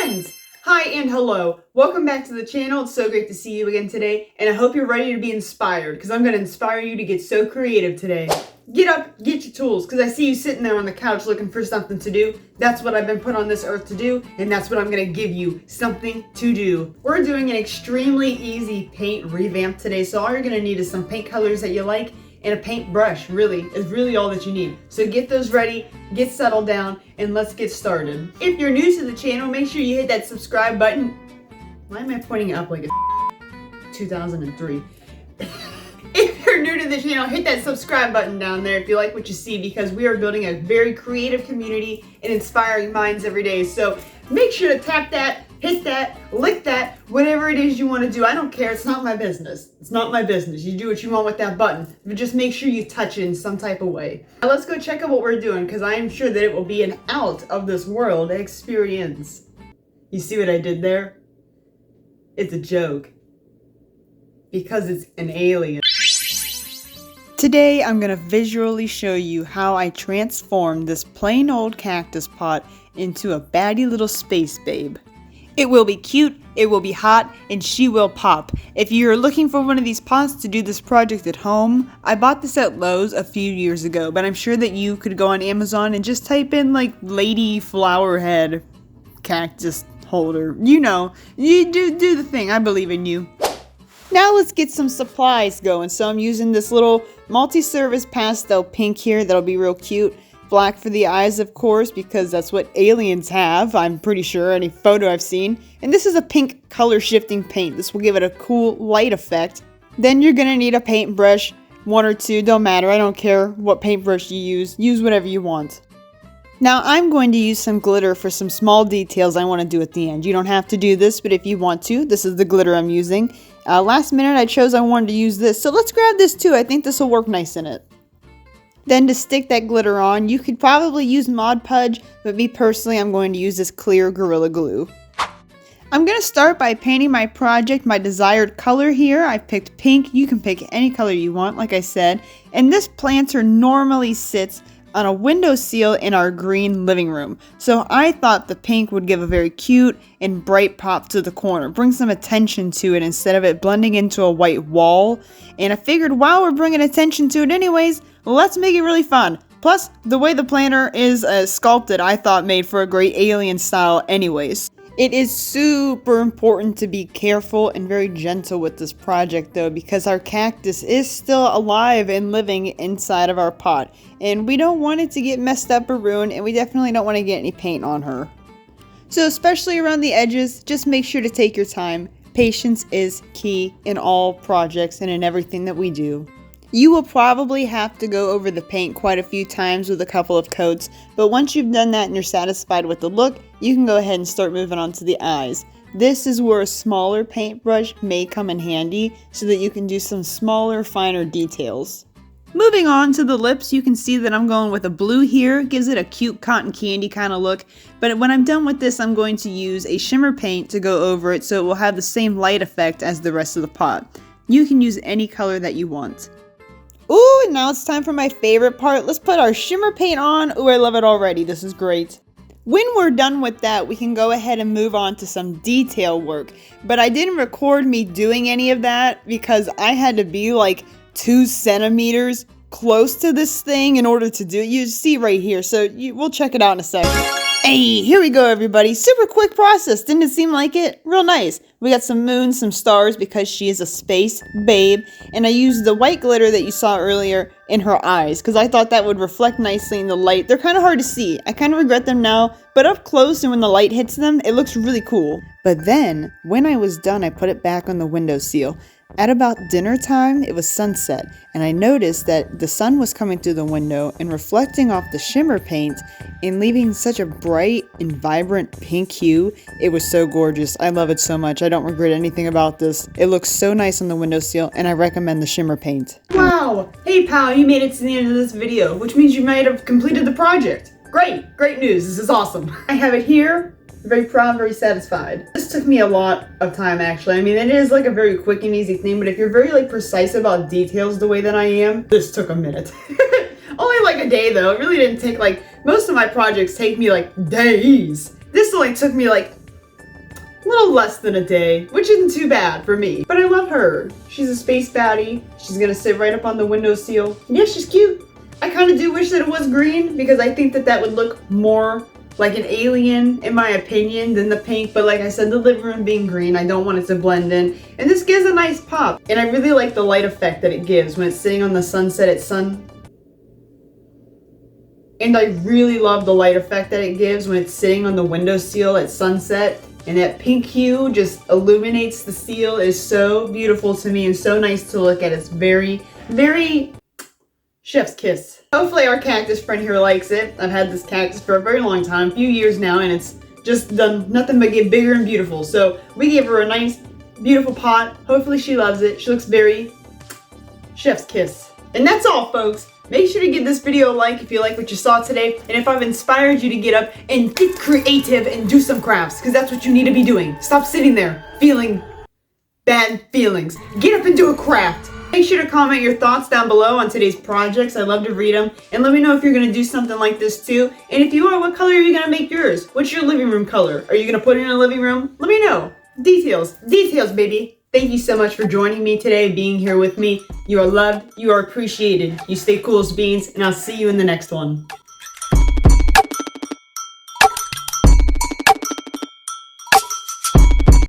Friends, hi and hello. Welcome back to the channel. It's so great to see you again today, and I hope you're ready to be inspired because I'm going to inspire you to get so creative today. Get up, get your tools, because I see you sitting there on the couch looking for something to do. That's what I've been put on this earth to do, and that's what I'm going to give you, something to do. We're doing an extremely easy paint revamp today, so all you're going to need is some paint colors that you like and a paintbrush, really, is really all that you need. So get those ready, get settled down, and let's get started. If you're new to the channel, make sure you hit that subscribe button. Why am I pointing up like a 2003? If you're new to the channel, hit that subscribe button down there if you like what you see, because we are building a very creative community and inspiring minds every day. So make sure to tap that, hit that, lick that, whatever it is you want to do. I don't care. It's not my business. It's not my business. You do what you want with that button, but just make sure you touch it in some type of way. Now let's go check out what we're doing, because I am sure that it will be an out of this world experience. You see what I did there? It's a joke, because it's an alien. Today I'm going to visually show you how I transformed this plain old cactus pot into a baddie little space babe. It will be cute, it will be hot, and she will pop. If you're looking for one of these pots to do this project at home, I bought this at Lowe's a few years ago, but I'm sure that you could go on Amazon and just type in like lady flower head cactus holder. You know, you do the thing. I believe in you. Now let's get some supplies going. So I'm using this little multi-service pastel pink here that'll be real cute. Black for the eyes, of course, because that's what aliens have, I'm pretty sure, any photo I've seen. And this is a pink color shifting paint. This will give it a cool light effect. Then you're going to need a paintbrush, one or two, don't matter. I don't care what paintbrush you use. Use whatever you want. Now I'm going to use some glitter for some small details I want to do at the end. You don't have to do this, but if you want to, this is the glitter I'm using. Last minute I chose I wanted to use this, so let's grab this too. I think this will work nice in it. Then to stick that glitter on, you could probably use Mod Podge, but me personally, I'm going to use this clear Gorilla Glue. I'm going to start by painting my project my desired color here. I've picked pink. You can pick any color you want, like I said. And this planter normally sits on a windowsill in our green living room. So I thought the pink would give a very cute and bright pop to the corner, bring some attention to it instead of it blending into a white wall. And I figured while we're bringing attention to it anyways, let's make it really fun. Plus, the way the planter is sculpted, I thought made for a great alien style anyways. It is super important to be careful and very gentle with this project though, because our cactus is still alive and living inside of our pot. And we don't want it to get messed up or ruined, and we definitely don't want to get any paint on her. So especially around the edges, just make sure to take your time. Patience is key in all projects and in everything that we do. You will probably have to go over the paint quite a few times with a couple of coats, but once you've done that and you're satisfied with the look, you can go ahead and start moving on to the eyes. This is where a smaller paintbrush may come in handy so that you can do some smaller, finer details. Moving on to the lips, you can see that I'm going with a blue here. It gives it a cute cotton candy kind of look, but when I'm done with this, I'm going to use a shimmer paint to go over it so it will have the same light effect as the rest of the pot. You can use any color that you want. Ooh, and now it's time for my favorite part. Let's put our shimmer paint on. Ooh, I love it already. This is great. When we're done with that, we can go ahead and move on to some detail work. But I didn't record me doing any of that because I had to be like 2 centimeters close to this thing in order to do it. You see right here, so we'll check it out in a second. Hey, here we go everybody. Super quick process, didn't it seem like it? Real nice. We got some moons, some stars because she is a space babe, and I used the white glitter that you saw earlier in her eyes because I thought that would reflect nicely in the light. They're kind of hard to see. I kind of regret them now, but up close and when the light hits them, it looks really cool. But then, when I was done, I put it back on the windowsill. At about dinner time, it was sunset, and I noticed that the sun was coming through the window and reflecting off the shimmer paint and leaving such a bright and vibrant pink hue. It was so gorgeous. I love it so much. I don't regret anything about this. It looks so nice on the windowsill, and I recommend the shimmer paint. Wow! Hey pal, you made it to the end of this video, which means you might have completed the project. Great! Great news. This is awesome. I have it here. Very proud, very satisfied. This took me a lot of time actually. I mean, it is like a very quick and easy thing, but if you're very like precise about details the way that I am, this took a minute. Only like a day though. It really didn't take like, most of my projects take me like days. This only took me like a little less than a day, which isn't too bad for me. But I love her. She's a space baddie. She's gonna sit right up on the windowsill. Yeah, she's cute. I kind of do wish that it was green because I think that that would look more like an alien, in my opinion, than the pink. But like I said, the living room being green, I don't want it to blend in. And this gives a nice pop. And I really like the light effect that it gives when it's sitting on the sunset at sun. And I really love the light effect that it gives when it's sitting on the windowsill at sunset. And that pink hue just illuminates the seal. Is so beautiful to me and so nice to look at. It's very, very chef's kiss. Hopefully our cactus friend here likes it. I've had this cactus for a very long time, a few years now, and it's just done nothing but get bigger and beautiful. So we gave her a nice, beautiful pot. Hopefully she loves it. She looks very chef's kiss. And that's all, folks. Make sure to give this video a like if you like what you saw today, and if I've inspired you to get up and get creative and do some crafts, because that's what you need to be doing. Stop sitting there feeling bad feelings. Get up and do a craft. Make sure to comment your thoughts down below on today's projects. I love to read them. And let me know if you're going to do something like this too. And if you are, what color are you going to make yours? What's your living room color? Are you going to put it in a living room? Let me know. Details. Details, baby. Thank you so much for joining me today, being here with me. You are loved. You are appreciated. You stay cool as beans, and I'll see you in the next one.